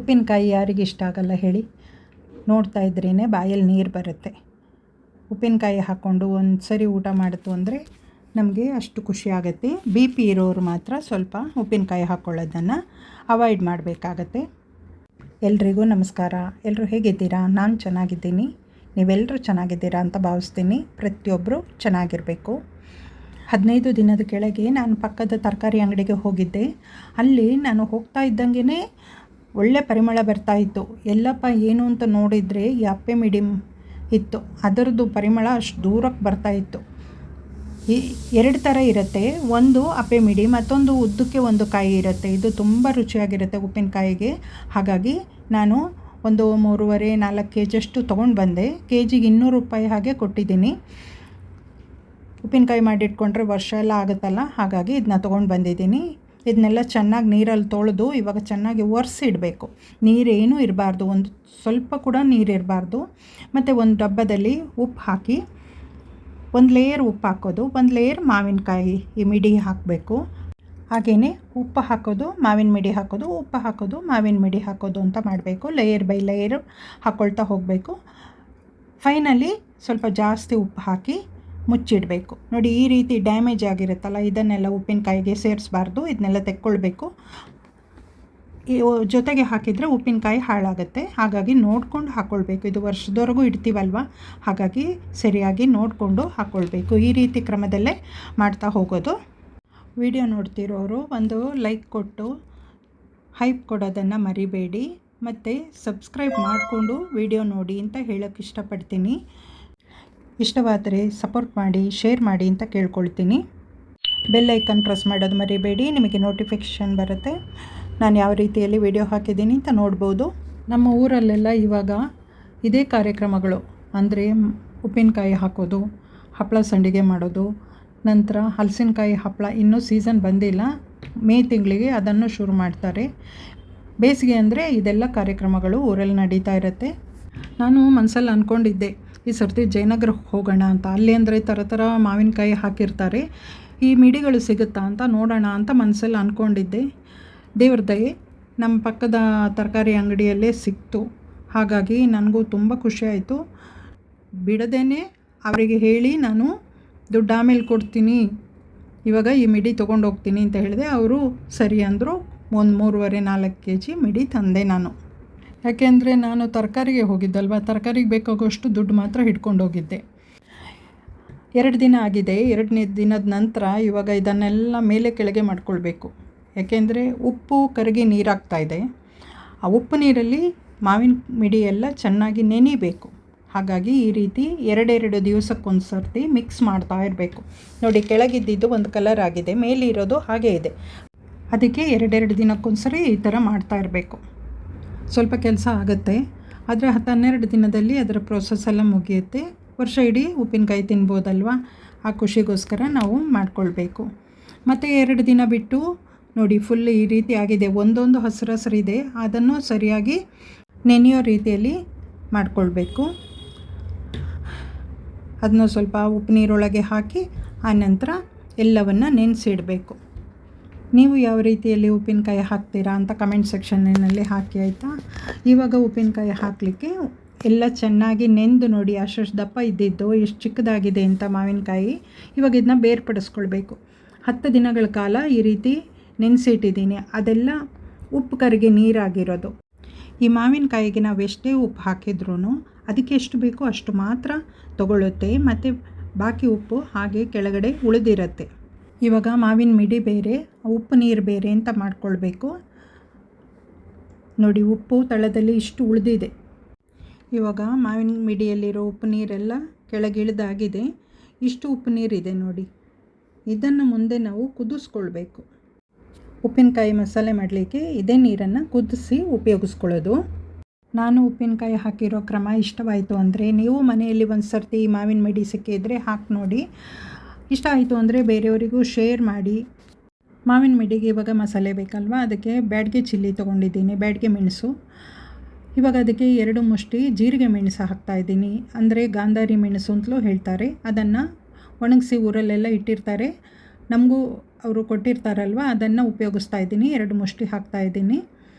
ಉಪ್ಪಿನಕಾಯಿ ಯಾರಿಗೆ ಇಷ್ಟ ಆಗಲ್ಲ ಹೇಳಿ. ನೋಡ್ತಾ ಇದ್ರೇ ಬಾಯಲ್ಲಿ ನೀರು ಬರುತ್ತೆ. ಉಪ್ಪಿನಕಾಯಿ ಹಾಕ್ಕೊಂಡು ಒಂದು ಸರಿ ಊಟ ಮಾಡಿತು ಅಂದರೆ ನಮಗೆ ಅಷ್ಟು ಖುಷಿ ಆಗುತ್ತೆ. ಬಿ ಪಿ ಇರೋರು ಮಾತ್ರ ಸ್ವಲ್ಪ ಉಪ್ಪಿನಕಾಯಿ ಹಾಕ್ಕೊಳ್ಳೋದನ್ನು ಅವಾಯ್ಡ್ ಮಾಡಬೇಕಾಗತ್ತೆ. ಎಲ್ರಿಗೂ ನಮಸ್ಕಾರ. ಎಲ್ಲರೂ ಹೇಗಿದ್ದೀರಾ? ನಾನು ಚೆನ್ನಾಗಿದ್ದೀನಿ. ನೀವೆಲ್ಲರೂ ಚೆನ್ನಾಗಿದ್ದೀರಾ ಅಂತ ಭಾವಿಸ್ತೀನಿ. ಪ್ರತಿಯೊಬ್ಬರು ಚೆನ್ನಾಗಿರಬೇಕು. 15 ದಿನದ ಕೆಳಗೆ ನಾನು ಪಕ್ಕದ ತರಕಾರಿ ಅಂಗಡಿಗೆ ಹೋಗಿದ್ದೆ. ಅಲ್ಲಿ ನಾನು ಹೋಗ್ತಾ ಇದ್ದಂಗೆ ಒಳ್ಳೆ ಪರಿಮಳ ಬರ್ತಾಯಿತ್ತು. ಎಲ್ಲಪ್ಪ ಏನು ಅಂತ ನೋಡಿದರೆ ಈ ಅಪ್ಪೆ ಮಿಡಿಮ್ ಇತ್ತು. ಅದರದ್ದು ಪರಿಮಳ ಅಷ್ಟು ದೂರಕ್ಕೆ ಬರ್ತಾಯಿತ್ತು. ಈ 2 ಥರ ಇರುತ್ತೆ. ಒಂದು ಅಪ್ಪೆ ಮಿಡಿ, ಮತ್ತೊಂದು ಉದ್ದಕ್ಕೆ ಒಂದು ಕಾಯಿ ಇರುತ್ತೆ. ಇದು ತುಂಬ ರುಚಿಯಾಗಿರುತ್ತೆ ಉಪ್ಪಿನಕಾಯಿಗೆ. ಹಾಗಾಗಿ ನಾನು ಒಂದು 3.5-4 kg ಅಷ್ಟು ತೊಗೊಂಡು ಬಂದೆ. ಕೆಜಿಗೆ 200 ರೂಪಾಯಿ ಹಾಗೆ ಕೊಟ್ಟಿದ್ದೀನಿ. ಉಪ್ಪಿನಕಾಯಿ ಮಾಡಿಟ್ಕೊಂಡ್ರೆ ವರ್ಷ ಎಲ್ಲ ಆಗುತ್ತಲ್ಲ, ಹಾಗಾಗಿ ಇದನ್ನ ತೊಗೊಂಡು ಬಂದಿದ್ದೀನಿ. ಇದನ್ನೆಲ್ಲ ಚೆನ್ನಾಗಿ ನೀರಲ್ಲಿ ತೊಳೆದು ಇವಾಗ ಚೆನ್ನಾಗಿ ಒರೆಸಿಡಬೇಕು. ನೀರೇನೂ ಇರಬಾರ್ದು, ಒಂದು ಸ್ವಲ್ಪ ಕೂಡ ನೀರಿರಬಾರ್ದು. ಮತ್ತು ಒಂದು ಡಬ್ಬದಲ್ಲಿ ಉಪ್ಪು ಹಾಕಿ, ಒಂದು ಲೇಯರ್ ಉಪ್ಪು ಹಾಕೋದು, ಒಂದು ಲೇಯರ್ ಮಾವಿನಕಾಯಿ ಈ ಮಿಡಿ ಹಾಕಬೇಕು. ಹಾಗೆಯೇ ಉಪ್ಪು ಹಾಕೋದು, ಮಾವಿನ ಮಿಡಿ ಹಾಕೋದು, ಉಪ್ಪು ಹಾಕೋದು, ಮಾವಿನ ಮಿಡಿ ಹಾಕೋದು ಅಂತ ಮಾಡಬೇಕು. ಲೇಯರ್ ಬೈ ಲೇಯರ್ ಹಾಕ್ಕೊಳ್ತಾ ಹೋಗಬೇಕು. ಫೈನಲಿ ಸ್ವಲ್ಪ ಜಾಸ್ತಿ ಉಪ್ಪು ಹಾಕಿ ಮುಚ್ಚಿಡಬೇಕು. ನೋಡಿ, ಈ ರೀತಿ ಡ್ಯಾಮೇಜ್ ಆಗಿರುತ್ತಲ್ಲ, ಇದನ್ನೆಲ್ಲ ಉಪ್ಪಿನಕಾಯಿಗೆ ಸೇರಿಸಬಾರ್ದು. ಇದನ್ನೆಲ್ಲ ತೆಕ್ಕೊಳ್ಬೇಕು. ಜೊತೆಗೆ ಹಾಕಿದರೆ ಉಪ್ಪಿನಕಾಯಿ ಹಾಳಾಗುತ್ತೆ. ಹಾಗಾಗಿ ನೋಡಿಕೊಂಡು ಹಾಕ್ಕೊಳ್ಬೇಕು. ಇದು ವರ್ಷದವರೆಗೂ ಇಡ್ತೀವಲ್ವ, ಹಾಗಾಗಿ ಸರಿಯಾಗಿ ನೋಡಿಕೊಂಡು ಹಾಕ್ಕೊಳ್ಬೇಕು. ಈ ರೀತಿ ಕ್ರಮದಲ್ಲೇ ಮಾಡ್ತಾ ಹೋಗೋದು. ವಿಡಿಯೋ ನೋಡ್ತಿರೋರು ಒಂದು ಲೈಕ್ ಕೊಟ್ಟು ಹೈಪ್ ಕೊಡೋದನ್ನು ಮರಿಬೇಡಿ. ಮತ್ತು ಸಬ್ಸ್ಕ್ರೈಬ್ ಮಾಡಿಕೊಂಡು ವಿಡಿಯೋ ನೋಡಿ ಅಂತ ಹೇಳೋಕ್ಕೆ ಇಷ್ಟಪಡ್ತೀನಿ. ಇಷ್ಟವಾದರೆ ಸಪೋರ್ಟ್ ಮಾಡಿ, ಶೇರ್ ಮಾಡಿ ಅಂತ ಕೇಳ್ಕೊಳ್ತೀನಿ. ಬೆಲ್ ಐಕನ್ ಪ್ರೆಸ್ ಮಾಡೋದು ಮರಿಬೇಡಿ. ನಿಮಗೆ ನೋಟಿಫಿಕೇಷನ್ ಬರುತ್ತೆ. ನಾನು ಯಾವ ರೀತಿಯಲ್ಲಿ ವಿಡಿಯೋ ಹಾಕಿದ್ದೀನಿ ಅಂತ ನೋಡ್ಬೋದು. ನಮ್ಮ ಊರಲ್ಲೆಲ್ಲ ಇವಾಗ ಇದೇ ಕಾರ್ಯಕ್ರಮಗಳು, ಅಂದರೆ ಉಪ್ಪಿನಕಾಯಿ ಹಾಕೋದು, ಹಪ್ಪಳ ಸಂಡಿಗೆ ಮಾಡೋದು, ನಂತರ ಹಲಸಿನಕಾಯಿ ಹಪ್ಪಳ. ಇನ್ನೂ ಸೀಸನ್ ಬಂದಿಲ್ಲ, ಮೇ ತಿಂಗಳಿಗೆ ಅದನ್ನು ಶುರು ಮಾಡ್ತಾರೆ. ಬೇಸಿಗೆ ಅಂದರೆ ಇದೆಲ್ಲ ಕಾರ್ಯಕ್ರಮಗಳು ಊರಲ್ಲಿ ನಡೀತಾ ಇರುತ್ತೆ. ನಾನು ಮನಸ್ಸಲ್ಲಿ ಅಂದ್ಕೊಂಡಿದ್ದೆ ಈ ಸರ್ತಿ ಜಯನಗರಕ್ಕೆ ಹೋಗೋಣ ಅಂತ. ಅಲ್ಲಿ ಅಂದರೆ ಥರ ಮಾವಿನಕಾಯಿ ಹಾಕಿರ್ತಾರೆ. ಈ ಮಿಡಿಗಳು ಸಿಗುತ್ತಾ ಅಂತ ನೋಡೋಣ ಅಂತ ಮನಸ್ಸಲ್ಲಿ ಅಂದ್ಕೊಂಡಿದ್ದೆ. ದೇವ್ರ ದಯೆ, ನಮ್ಮ ಪಕ್ಕದ ತರಕಾರಿ ಅಂಗಡಿಯಲ್ಲೇ ಸಿಕ್ತು. ಹಾಗಾಗಿ ನನಗೂ ತುಂಬ ಖುಷಿಯಾಯಿತು. ಬಿಡದೇನೆ ಅವರಿಗೆ ಹೇಳಿ, ನಾನು ದುಡ್ಡು ಆಮೇಲೆ ಕೊಡ್ತೀನಿ, ಇವಾಗ ಈ ಮಿಡಿ ತೊಗೊಂಡೋಗ್ತೀನಿ ಅಂತ ಹೇಳಿದೆ. ಅವರು ಸರಿ ಅಂದರು. ಒಂದು 3.5-4 kg ಮಿಡಿ ತಂದೆ ನಾನು. ಯಾಕೆಂದರೆ ನಾನು ತರಕಾರಿಗೆ ಹೋಗಿದ್ದಲ್ವ, ತರಕಾರಿಗೆ ಬೇಕಾಗುವಷ್ಟು ದುಡ್ಡು ಮಾತ್ರ ಹಿಡ್ಕೊಂಡು ಹೋಗಿದ್ದೆ. 2 ದಿನ ಆಗಿದೆ. 2ನೇ ದಿನದ ನಂತರ ಇವಾಗ ಇದನ್ನೆಲ್ಲ ಮೇಲೆ ಕೆಳಗೆ ಮಾಡ್ಕೊಳ್ಬೇಕು. ಯಾಕೆಂದರೆ ಉಪ್ಪು ಕರಗಿ ನೀರಾಗ್ತಾಯಿದೆ. ಆ ಉಪ್ಪು ನೀರಲ್ಲಿ ಮಾವಿನ ಮಿಡಿ ಎಲ್ಲ ಚೆನ್ನಾಗಿ ನೆನಿಬೇಕು. ಹಾಗಾಗಿ ಈ ರೀತಿ 2 ದಿವಸಕ್ಕೊಂದು ಸರ್ತಿ ಮಿಕ್ಸ್ ಮಾಡ್ತಾ ಇರಬೇಕು. ನೋಡಿ, ಕೆಳಗಿದ್ದಿದ್ದು ಒಂದು ಕಲರ್ ಆಗಿದೆ, ಮೇಲಿರೋದು ಹಾಗೇ ಇದೆ. ಅದಕ್ಕೆ 2 ದಿನಕ್ಕೊಂದು ಸರಿ ಈ ಥರ ಮಾಡ್ತಾ ಇರಬೇಕು. ಸ್ವಲ್ಪ ಕೆಲಸ ಆಗುತ್ತೆ, ಆದರೆ 10-12 ದಿನದಲ್ಲಿ ಅದರ ಪ್ರೋಸೆಸ್ ಎಲ್ಲ ಮುಗಿಯುತ್ತೆ. ವರ್ಷ ಇಡೀ ಉಪ್ಪಿನಕಾಯಿ ತಿನ್ಬೋದಲ್ವ, ಆ ಖುಷಿಗೋಸ್ಕರ ನಾವು ಮಾಡ್ಕೊಳ್ಬೇಕು. ಮತ್ತು 2 ದಿನ ಬಿಟ್ಟು ನೋಡಿ, ಫುಲ್ ಈ ರೀತಿ ಆಗಿದೆ. ಒಂದೊಂದು ಹಸಿರಿದೆ, ಅದನ್ನು ಸರಿಯಾಗಿ ನೆನೆಯೋ ರೀತಿಯಲ್ಲಿ ಮಾಡ್ಕೊಳ್ಬೇಕು. ಅದನ್ನು ಸ್ವಲ್ಪ ಉಪ್ಪು ನೀರೊಳಗೆ ಹಾಕಿ ಆನಂತರ ಎಲ್ಲವನ್ನು ನೆನೆಸಿಡಬೇಕು. ನೀವು ಯಾವ ರೀತಿಯಲ್ಲಿ ಉಪ್ಪಿನಕಾಯಿ ಹಾಕ್ತೀರಾ ಅಂತ ಕಮೆಂಟ್ ಸೆಕ್ಷನ್ನಲ್ಲಿ ಹಾಕಿ, ಆಯಿತಾ? ಇವಾಗ ಉಪ್ಪಿನಕಾಯಿ ಹಾಕಲಿಕ್ಕೆ ಎಲ್ಲ ಚೆನ್ನಾಗಿ ನೆಂದು ನೋಡಿ, ಅಷ್ಟು ದಪ್ಪ ಇದ್ದಿದ್ದು ಎಷ್ಟು ಚಿಕ್ಕದಾಗಿದೆ ಅಂತ ಮಾವಿನಕಾಯಿ. ಇವಾಗ ಇದನ್ನ ಬೇರ್ಪಡಿಸ್ಕೊಳ್ಬೇಕು. 10 ದಿನಗಳ ಕಾಲ ಈ ರೀತಿ ನೆನೆಸಿಟ್ಟಿದ್ದೀನಿ. ಅದೆಲ್ಲ ಉಪ್ಪು ಕರಗಿ ನೀರಾಗಿರೋದು. ಈ ಮಾವಿನಕಾಯಿಗೆ ನಾವು ಎಷ್ಟೇ ಉಪ್ಪು ಹಾಕಿದ್ರೂ ಅದಕ್ಕೆ ಎಷ್ಟು ಬೇಕೋ ಅಷ್ಟು ಮಾತ್ರ ತಗೊಳ್ಳುತ್ತೆ. ಮತ್ತು ಬಾಕಿ ಉಪ್ಪು ಹಾಗೆ ಕೆಳಗಡೆ ಉಳಿದಿರುತ್ತೆ. ಇವಾಗ ಮಾವಿನ ಮಿಡಿ ಬೇರೆ, ಉಪ್ಪು ನೀರು ಬೇರೆ ಅಂತ ಮಾಡ್ಕೊಳ್ಬೇಕು. ನೋಡಿ, ಉಪ್ಪು ತಳದಲ್ಲಿ ಇಷ್ಟು ಉಳಿದಿದೆ. ಇವಾಗ ಮಾವಿನ ಮಿಡಿಯಲ್ಲಿರೋ ಉಪ್ಪು ನೀರೆಲ್ಲ ಕೆಳಗಿಳಿದಾಗಿದೆ. ಇಷ್ಟು ಉಪ್ಪು ನೀರಿದೆ ನೋಡಿ. ಇದನ್ನು ಮುಂದೆ ನಾವು ಕುದಿಸ್ಕೊಳ್ಬೇಕು. ಉಪ್ಪಿನಕಾಯಿ ಮಸಾಲೆ ಮಾಡಲಿಕ್ಕೆ ಇದೇ ನೀರನ್ನು ಕುದಿಸಿ ಉಪಯೋಗಿಸ್ಕೊಳ್ಳೋದು. ನಾನು ಉಪ್ಪಿನಕಾಯಿ ಹಾಕಿರೋ ಕ್ರಮ ಇಷ್ಟವಾಯಿತು ಅಂದರೆ ನೀವು ಮನೆಯಲ್ಲಿ ಒಂದು ಸರ್ತಿ ಮಾವಿನ ಮಿಡಿ ಸಿಕ್ಕಿದ್ರೆ ಹಾಕಿ ನೋಡಿ. ಇಷ್ಟ ಆಯಿತು ಅಂದರೆ ಬೇರೆಯವರಿಗೂ ಶೇರ್ ಮಾಡಿ. ಮಾವಿನ ಮಿಡಿಗೆ ಇವಾಗ ಮಸಾಲೆ ಬೇಕಲ್ವ, ಅದಕ್ಕೆ ಬ್ಯಾಡಗೆ ಚಿಲ್ಲಿ ತೊಗೊಂಡಿದ್ದೀನಿ, ಬ್ಯಾಡಗೆ ಮೆಣಸು. ಇವಾಗ ಅದಕ್ಕೆ 2 ಮುಷ್ಟಿ ಜೀರಿಗೆ ಮೆಣಸು ಹಾಕ್ತಾಯಿದ್ದೀನಿ. ಅಂದರೆ ಗಾಂಧಾರಿ ಮೆಣಸು ಅಂತಲೂ ಹೇಳ್ತಾರೆ. ಅದನ್ನು ಒಣಗಿಸಿ ಊರಲ್ಲೆಲ್ಲ ಇಟ್ಟಿರ್ತಾರೆ. ನಮಗೂ ಅವರು ಕೊಟ್ಟಿರ್ತಾರಲ್ವ, ಅದನ್ನು ಉಪಯೋಗಿಸ್ತಾ ಇದ್ದೀನಿ. 2 ಮುಷ್ಟಿ ಹಾಕ್ತಾಯಿದ್ದೀನಿ.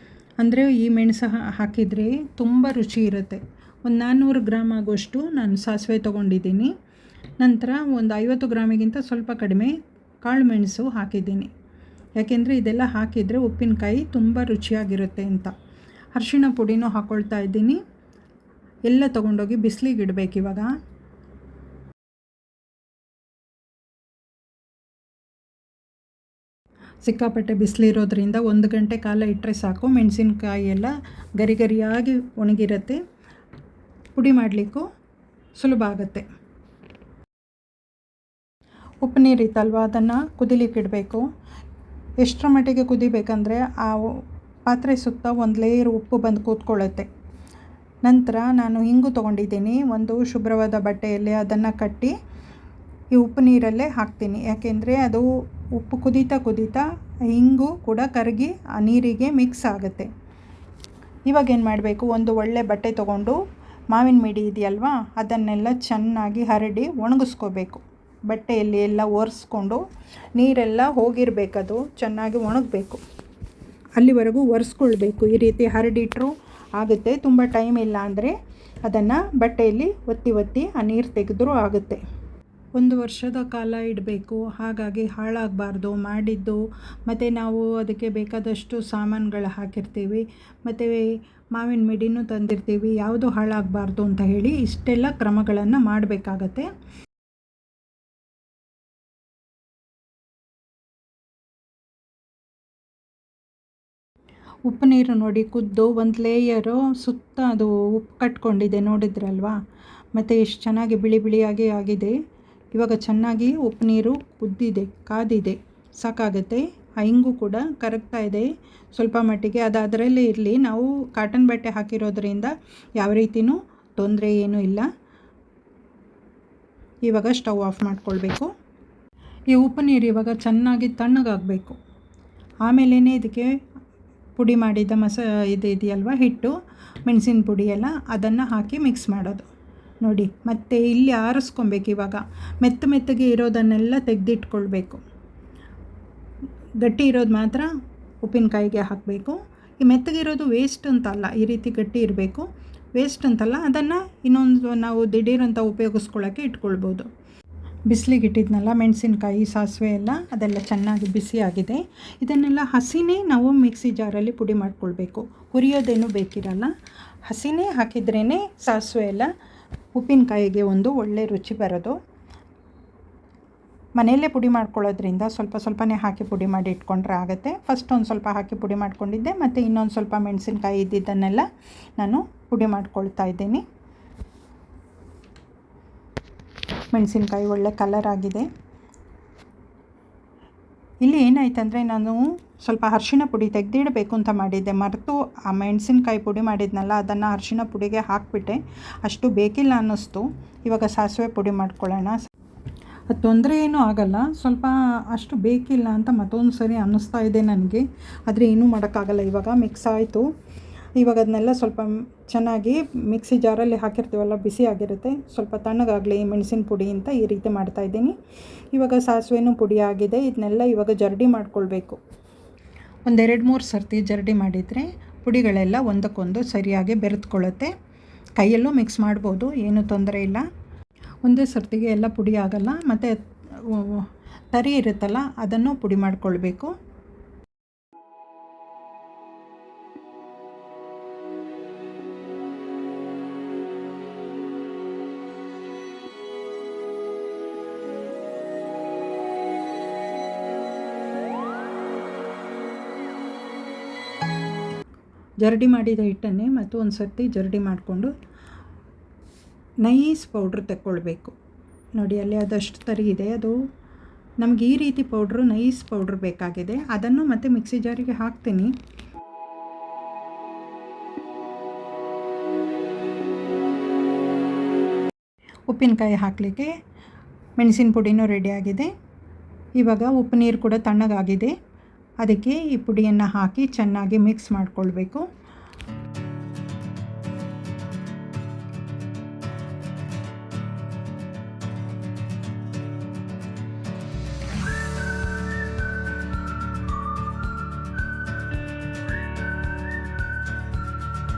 ಅಂದರೆ ಈ ಮೆಣಸು ಹಾಕಿದರೆ ತುಂಬ ರುಚಿ ಇರುತ್ತೆ. ಒಂದು 400 ಗ್ರಾಮ್ ಆಗುವಷ್ಟು ನಾನು ಸಾಸಿವೆ ತೊಗೊಂಡಿದ್ದೀನಿ. ನಂತರ ಒಂದು 50 ಗ್ರಾಮಿಗಿಂತ ಸ್ವಲ್ಪ ಕಡಿಮೆ ಕಾಳು ಮೆಣಸು ಹಾಕಿದ್ದೀನಿ. ಯಾಕೆಂದರೆ ಇದೆಲ್ಲ ಹಾಕಿದರೆ ಉಪ್ಪಿನಕಾಯಿ ತುಂಬ ರುಚಿಯಾಗಿರುತ್ತೆ ಅಂತ. ಅರಿಶಿಣ ಪುಡಿನೂ ಹಾಕ್ಕೊಳ್ತಾ ಇದ್ದೀನಿ. ಎಲ್ಲ ತೊಗೊಂಡೋಗಿ ಬಿಸಿಲಿಗೆ ಇಡಬೇಕು. ಇವಾಗ ಸಿಕ್ಕಾಪಟ್ಟೆ ಬಿಸಿಲಿರೋದ್ರಿಂದ 1 ಗಂಟೆ ಕಾಲ ಇಟ್ಟರೆ ಸಾಕು. ಮೆಣಸಿನ್ಕಾಯಿ ಎಲ್ಲ ಗರಿ ಗರಿಯಾಗಿ ಒಣಗಿರುತ್ತೆ. ಪುಡಿ ಮಾಡಲಿಕ್ಕೂ ಸುಲಭ ಆಗುತ್ತೆ. ಉಪ್ಪು ನೀರಿತ್ತಲ್ವ, ಅದನ್ನು ಕುದಿಲಿಕ್ಕೆ ಇಡಬೇಕು. ಎಷ್ಟರ ಮಟ್ಟಿಗೆ ಕುದಿಬೇಕಂದ್ರೆ ಆ ಪಾತ್ರೆ ಸುತ್ತ ಒಂದು ಲೇಯರ್ ಉಪ್ಪು ಬಂದು ಕೂತ್ಕೊಳ್ಳುತ್ತೆ. ನಂತರ ನಾನು ಇಂಗು ತೊಗೊಂಡಿದ್ದೀನಿ. ಒಂದು ಶುಭ್ರವಾದ ಬಟ್ಟೆಯಲ್ಲಿ ಅದನ್ನು ಕಟ್ಟಿ ಈ ಉಪ್ಪು ನೀರಲ್ಲೇ ಹಾಕ್ತೀನಿ. ಯಾಕೆಂದರೆ ಅದು ಉಪ್ಪು ಕುದೀತಾ ಇಂಗು ಕೂಡ ಕರಗಿ ಆ ನೀರಿಗೆ ಮಿಕ್ಸ್ ಆಗುತ್ತೆ. ಇವಾಗೇನು ಮಾಡಬೇಕು, ಒಂದು ಒಳ್ಳೆ ಬಟ್ಟೆ ತೊಗೊಂಡು ಮಾವಿನ ಮಿಡಿ ಇದೆಯಲ್ವ, ಅದನ್ನೆಲ್ಲ ಚೆನ್ನಾಗಿ ಹರಡಿ ಒಣಗಿಸ್ಕೋಬೇಕು. ಬಟ್ಟೆಯಲ್ಲಿ ಎಲ್ಲ ಒರೆಸ್ಕೊಂಡು ನೀರೆಲ್ಲ ಹೋಗಿರಬೇಕದು ಚೆನ್ನಾಗಿ ಒಣಗಬೇಕು. ಅಲ್ಲಿವರೆಗೂ ಒರೆಸ್ಕೊಳ್ಬೇಕು. ಈ ರೀತಿ ಹರಡಿಟ್ರೂ ಆಗುತ್ತೆ. ತುಂಬ ಟೈಮ್ ಇಲ್ಲ ಅಂದರೆ ಅದನ್ನು ಬಟ್ಟೆಯಲ್ಲಿ ಒತ್ತಿ ಆ ನೀರು ತೆಗೆದ್ರೂ ಆಗುತ್ತೆ. 1 ವರ್ಷದ ಕಾಲ ಇಡಬೇಕು. ಹಾಗಾಗಿ ಹಾಳಾಗಬಾರ್ದು ಮಾಡಿದ್ದು. ಮತ್ತು ನಾವು ಅದಕ್ಕೆ ಬೇಕಾದಷ್ಟು ಸಾಮಾನುಗಳು ಹಾಕಿರ್ತೀವಿ, ಮತ್ತು ಮಾವಿನ ಮಿಡಿನೂ ತಂದಿರ್ತೀವಿ. ಯಾವುದು ಹಾಳಾಗಬಾರ್ದು ಅಂತ ಹೇಳಿ ಇಷ್ಟೆಲ್ಲ ಕ್ರಮಗಳನ್ನು ಮಾಡಬೇಕಾಗತ್ತೆ. ಉಪ್ಪು ನೀರು ನೋಡಿ ಕುದ್ದು ಒಂದು ಲೇಯರು ಸುತ್ತ ಅದು ಉಪ್ಪು ಕಟ್ಕೊಂಡಿದೆ, ನೋಡಿದ್ರಲ್ವಾ. ಮತ್ತು ಎಷ್ಟು ಚೆನ್ನಾಗಿ ಬಿಳಿ ಬಿಳಿಯಾಗಿ ಆಗಿದೆ. ಇವಾಗ ಚೆನ್ನಾಗಿ ಉಪ್ಪು ನೀರು ಕುದ್ದಿದೆ, ಕಾದಿದೆ, ಸಾಕಾಗುತ್ತೆ. ಆ ಇಂಗು ಕೂಡ ಕರಗ್ತಾ ಇದೆ ಸ್ವಲ್ಪ ಮಟ್ಟಿಗೆ. ಅದು ಅದರಲ್ಲೇ ಇರಲಿ. ನಾವು ಕಾಟನ್ ಬಟ್ಟೆ ಹಾಕಿರೋದ್ರಿಂದ ಯಾವ ರೀತಿಯೂ ತೊಂದರೆ ಏನೂ ಇಲ್ಲ. ಇವಾಗ ಸ್ಟವ್ ಆಫ್ ಮಾಡ್ಕೊಳ್ಬೇಕು. ಈ ಉಪ್ಪು ನೀರು ಇವಾಗ ಚೆನ್ನಾಗಿ ತಣ್ಣಗಾಗಬೇಕು. ಆಮೇಲೇ ಇದಕ್ಕೆ ಪುಡಿ ಮಾಡಿದ ಇದೆಯಲ್ವ, ಹಿಟ್ಟು, ಮೆಣಸಿನ ಪುಡಿ ಎಲ್ಲ ಅದನ್ನು ಹಾಕಿ ಮಿಕ್ಸ್ ಮಾಡೋದು ನೋಡಿ. ಮತ್ತು ಇಲ್ಲಿ ಆರಿಸ್ಕೊಬೇಕು. ಇವಾಗ ಮೆತ್ತಗೆ ಇರೋದನ್ನೆಲ್ಲ ತೆಗೆದಿಟ್ಕೊಳ್ಬೇಕು. ಗಟ್ಟಿ ಇರೋದು ಮಾತ್ರ ಉಪ್ಪಿನಕಾಯಿಗೆ ಹಾಕಬೇಕು. ಈ ಮೆತ್ತಗಿರೋದು ವೇಸ್ಟ್ ಅಂತಲ್ಲ, ಈ ರೀತಿ ಗಟ್ಟಿ ಇರಬೇಕು. ವೇಸ್ಟ್ ಅಂತಲ್ಲ, ಅದನ್ನು ಇನ್ನೊಂದು ನಾವು ದಿಢೀರಂತ ಉಪಯೋಗಿಸ್ಕೊಳ್ಳೋಕ್ಕೆ ಇಟ್ಕೊಳ್ಬೋದು. ಬಿಸಿಲಿಗೆ ಇಟ್ಟಿದ್ನಲ್ಲ ಮೆಣಸಿನ್ಕಾಯಿ, ಸಾಸಿವೆ ಎಲ್ಲ, ಅದೆಲ್ಲ ಚೆನ್ನಾಗಿ ಬಿಸಿಯಾಗಿದೆ. ಇದನ್ನೆಲ್ಲ ಹಸಿನೇ ನಾವು ಮಿಕ್ಸಿ ಜಾರಲ್ಲಿ ಪುಡಿ ಮಾಡ್ಕೊಳ್ಬೇಕು. ಹುರಿಯೋದೇನು ಬೇಕಿರಲ್ಲ. ಹಸಿನೇ ಹಾಕಿದ್ರೇ ಸಾಸಿವೆ ಎಲ್ಲ ಉಪ್ಪಿನಕಾಯಿಗೆ ಒಂದು ಒಳ್ಳೆ ರುಚಿ ಬರೋದು. ಮನೆಯಲ್ಲೇ ಪುಡಿ ಮಾಡ್ಕೊಳ್ಳೋದ್ರಿಂದ ಸ್ವಲ್ಪನೇ ಹಾಕಿ ಪುಡಿ ಮಾಡಿ ಇಟ್ಕೊಂಡ್ರೆ ಆಗುತ್ತೆ. ಫಸ್ಟ್ ಒಂದು ಸ್ವಲ್ಪ ಹಾಕಿ ಪುಡಿ ಮಾಡ್ಕೊಂಡಿದ್ದೆ, ಮತ್ತು ಇನ್ನೊಂದು ಸ್ವಲ್ಪ ಮೆಣಸಿನ್ಕಾಯಿ ಇದ್ದಿದ್ದನ್ನೆಲ್ಲ ನಾನು ಪುಡಿ ಮಾಡ್ಕೊಳ್ತಾ ಇದ್ದೀನಿ. ಮೆಣಸಿನ್ಕಾಯಿ ಒಳ್ಳೆ ಕಲರ್ ಆಗಿದೆ. ಇಲ್ಲಿ ಏನಾಯ್ತಂದರೆ, ನಾನು ಸ್ವಲ್ಪ ಅರಿಶಿಣ ಪುಡಿ ತೆಗೆದಿಡಬೇಕು ಅಂತ ಮಾಡಿದ್ದೆ, ಮರೆತು ಆ ಮೆಣಸಿನ್ಕಾಯಿ ಪುಡಿ ಮಾಡಿದ್ನಲ್ಲ ಅದನ್ನು ಅರಿಶಿಣ ಪುಡಿಗೆ ಹಾಕಿಬಿಟ್ಟೆ. ಅಷ್ಟು ಬೇಕಿಲ್ಲ ಅನ್ನಿಸ್ತು. ಇವಾಗ ಸಾಸಿವೆ ಪುಡಿ ಮಾಡ್ಕೊಳ್ಳೋಣ. ಅದು ತೊಂದರೆ ಏನೂ ಆಗಲ್ಲ, ಸ್ವಲ್ಪ ಅಷ್ಟು ಬೇಕಿಲ್ಲ ಅಂತ ಮತ್ತೊಂದು ಸರಿ ಅನ್ನಿಸ್ತಾ ಇದೆ ನನಗೆ. ಆದರೆ ಏನೂ ಮಾಡೋಕ್ಕಾಗಲ್ಲ. ಇವಾಗ ಮಿಕ್ಸ್ ಆಯಿತು. ಇವಾಗ ಅದನ್ನೆಲ್ಲ ಸ್ವಲ್ಪ ಚೆನ್ನಾಗಿ ಮಿಕ್ಸಿ ಜಾರಲ್ಲಿ ಹಾಕಿರ್ತೀವಲ್ಲ, ಬಿಸಿ ಆಗಿರುತ್ತೆ. ಸ್ವಲ್ಪ ತಣ್ಣಗಾಗಲಿ ಮೆಣಸಿನ ಪುಡಿ ಅಂತ ಈ ರೀತಿ ಮಾಡ್ತಾಯಿದ್ದೀನಿ. ಇವಾಗ ಸಾಸಿವೆನೂ ಪುಡಿ ಆಗಿದೆ. ಇದನ್ನೆಲ್ಲ ಇವಾಗ ಜರಡಿ ಮಾಡ್ಕೊಳ್ಬೇಕು. 1-2-3 ಸರ್ತಿ ಜರಡಿ ಮಾಡಿದರೆ ಪುಡಿಗಳೆಲ್ಲ ಒಂದಕ್ಕೊಂದು ಸರಿಯಾಗಿ ಬೆರೆತ್ಕೊಳ್ಳುತ್ತೆ. ಕೈಯಲ್ಲೂ ಮಿಕ್ಸ್ ಮಾಡ್ಬೋದು, ಏನೂ ತೊಂದರೆ ಇಲ್ಲ. ಒಂದೇ ಸರ್ತಿಗೆ ಎಲ್ಲ ಪುಡಿ ಆಗಲ್ಲ. ಮತ್ತು ತರಿ ಇರುತ್ತಲ್ಲ, ಅದನ್ನು ಪುಡಿ ಮಾಡ್ಕೊಳ್ಬೇಕು. ಜರಡಿ ಮಾಡಿದ ಹಿಟ್ಟನ್ನೇ ಮತ್ತು ಒಂದು ಸರ್ತಿ ಜರಡಿ ಮಾಡಿಕೊಂಡು ನೈಸ್ ಪೌಡ್ರ್ ತೆಕ್ಕೊಳ್ಬೇಕು. ನೋಡಿ, ಅಲ್ಲಿ ಅದಷ್ಟು ತರಿ ಇದೆ. ಅದು ನಮಗೆ ಈ ರೀತಿ ಪೌಡ್ರು, ನೈಸ್ ಪೌಡ್ರ್ ಬೇಕಾಗಿದೆ. ಅದನ್ನು ಮತ್ತೆ ಮಿಕ್ಸಿ ಜಾರಿಗೆ ಹಾಕ್ತೀನಿ. ಉಪ್ಪಿನಕಾಯಿ ಹಾಕಲಿಕ್ಕೆ ಮೆಣಸಿನ ಪುಡಿನೂ ರೆಡಿಯಾಗಿದೆ. ಇವಾಗ ಉಪ್ಪು ನೀರು ಕೂಡ ತಣ್ಣಗಾಗಿದೆ. ಅದಕ್ಕೆ ಈ ಪುಡಿಯನ್ನು ಹಾಕಿ ಚೆನ್ನಾಗಿ ಮಿಕ್ಸ್ ಮಾಡಿಕೊಳ್ಬೇಕು.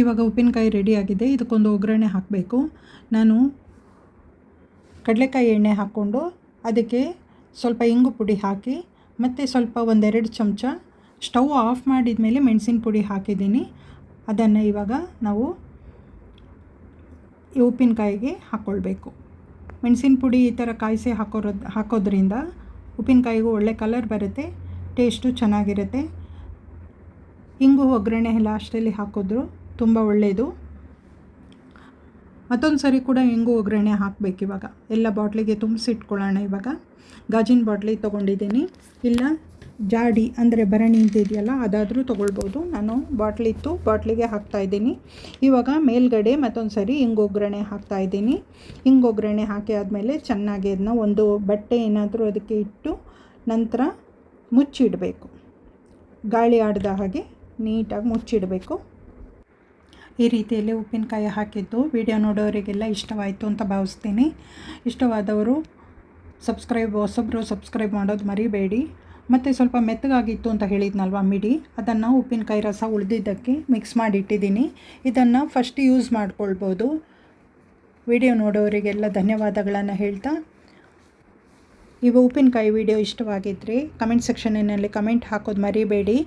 ಇವಾಗ ಉಪ್ಪಿನಕಾಯಿ ರೆಡಿಯಾಗಿದೆ. ಇದಕ್ಕೊಂದು ಒಗ್ಗರಣೆ ಹಾಕಬೇಕು. ನಾನು ಕಡಲೆಕಾಯಿ ಎಣ್ಣೆ ಹಾಕ್ಕೊಂಡು ಅದಕ್ಕೆ ಸ್ವಲ್ಪ ಇಂಗು ಪುಡಿ ಹಾಕಿ ಮತ್ತು ಸ್ವಲ್ಪ 1-2 ಚಮಚ ಸ್ಟವ್ ಆಫ್ ಮಾಡಿದ ಮೇಲೆ ಮೆಣಸಿನ ಪುಡಿ ಹಾಕಿದ್ದೀನಿ. ಅದನ್ನು ಇವಾಗ ನಾವು ಈ ಉಪ್ಪಿನಕಾಯಿಗೆ ಹಾಕ್ಕೊಳ್ಬೇಕು. ಮೆಣಸಿನ ಪುಡಿ ಈ ಥರ ಕಾಯಿಸಿ ಹಾಕೋದ್ರಿಂದ ಉಪ್ಪಿನಕಾಯಿಗೂ ಒಳ್ಳೆ ಕಲರ್ ಬರುತ್ತೆ, ಟೇಸ್ಟು ಚೆನ್ನಾಗಿರುತ್ತೆ. ಇಂಗು ಒಗ್ಗರಣೆ ಲಾಸ್ಟಲ್ಲಿ ಹಾಕಿದ್ರು ತುಂಬ ಒಳ್ಳೆಯದು. ಮತ್ತೊಂದು ಸರಿ ಕೂಡ ಇಂಗು ಒಗ್ಗರಣೆ ಹಾಕಬೇಕು. ಇವಾಗ ಎಲ್ಲ ಬಾಟ್ಲಿಗೆ ತುಂಬಿಸಿಟ್ಕೊಳ್ಳೋಣ. ಇವಾಗ ಗಾಜಿನ ಬಾಟ್ಲಿ ತೊಗೊಂಡಿದ್ದೀನಿ, ಇಲ್ಲ ಜಾಡಿ ಅಂದರೆ ಭರಣಿ ಇದೆಯಲ್ಲ ಅದಾದರೂ ತೊಗೊಳ್ಬೋದು. ನಾನು ಬಾಟ್ಲಿಗೆ ಹಾಕ್ತಾಯಿದ್ದೀನಿ. ಇವಾಗ ಮೇಲ್ಗಡೆ ಮತ್ತೊಂದು ಸರಿ ಇಂಗು ಒಗ್ಗರಣೆ ಹಾಕ್ತಾಯಿದ್ದೀನಿ. ಇಂಗು ಒಗ್ಗರಣೆ ಹಾಕಿ ಆದಮೇಲೆ ಚೆನ್ನಾಗಿ ಅದನ್ನ ಒಂದು ಬಟ್ಟೆ ಏನಾದರೂ ಅದಕ್ಕೆ ಇಟ್ಟು ನಂತರ ಮುಚ್ಚಿಡಬೇಕು. ಗಾಳಿ ಆಡದ ಹಾಗೆ ನೀಟಾಗಿ ಮುಚ್ಚಿಡಬೇಕು. ಈ ರೀತಿಯಲ್ಲಿ ಉಪ್ಪಿನಕಾಯಿ ಹಾಕಿದ್ದು ವಿಡಿಯೋ ನೋಡೋರಿಗೆಲ್ಲ ಇಷ್ಟವಾಯಿತು ಅಂತ ಭಾವಿಸ್ತೀನಿ. ಇಷ್ಟವಾದವರು ಹೊಸಬ್ರು ಸಬ್ಸ್ಕ್ರೈಬ್ ಮಾಡೋದು ಮರಿಬೇಡಿ. ಮತ್ತು ಸ್ವಲ್ಪ ಮೆತ್ತಗಾಗಿತ್ತು ಅಂತ ಹೇಳಿದ್ನಲ್ವ ಮಿಡಿ, ಅದನ್ನು ಉಪ್ಪಿನಕಾಯಿ ರಸ ಉಳಿದಿದ್ದಕ್ಕೆ ಮಿಕ್ಸ್ ಮಾಡಿ ಇಟ್ಟಿದ್ದೀನಿ. ಇದನ್ನು ಫಸ್ಟ್ ಯೂಸ್ ಮಾಡ್ಕೊಳ್ಬೋದು. ವಿಡಿಯೋ ನೋಡೋರಿಗೆಲ್ಲ ಧನ್ಯವಾದಗಳನ್ನು ಹೇಳ್ತಾ, ಈಗ ಉಪ್ಪಿನಕಾಯಿ ವಿಡಿಯೋ ಇಷ್ಟವಾಗಿದ್ದರೆ ಕಮೆಂಟ್ ಸೆಕ್ಷನ್ನಲ್ಲಿ ಕಮೆಂಟ್ ಹಾಕೋದು ಮರಿಬೇಡಿ.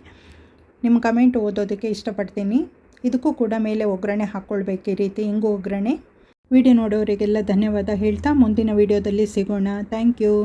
ನಿಮ್ಮ ಕಮೆಂಟ್ ಓದೋದಕ್ಕೆ ಇಷ್ಟಪಡ್ತೀನಿ. ಇದಕ್ಕೂ ಕೂಡ ಮೇಲೆ ಒಗ್ಗರಣೆ ಹಾಕ್ಕೊಳ್ಬೇಕು, ಈ ರೀತಿ ಇಂಗು ಒಗ್ಗರಣೆ. ವಿಡಿಯೋ ನೋಡೋರಿಗೆಲ್ಲ ಧನ್ಯವಾದ ಹೇಳ್ತಾ ಮುಂದಿನ ವಿಡಿಯೋದಲ್ಲಿ ಸಿಗೋಣ. Thank you.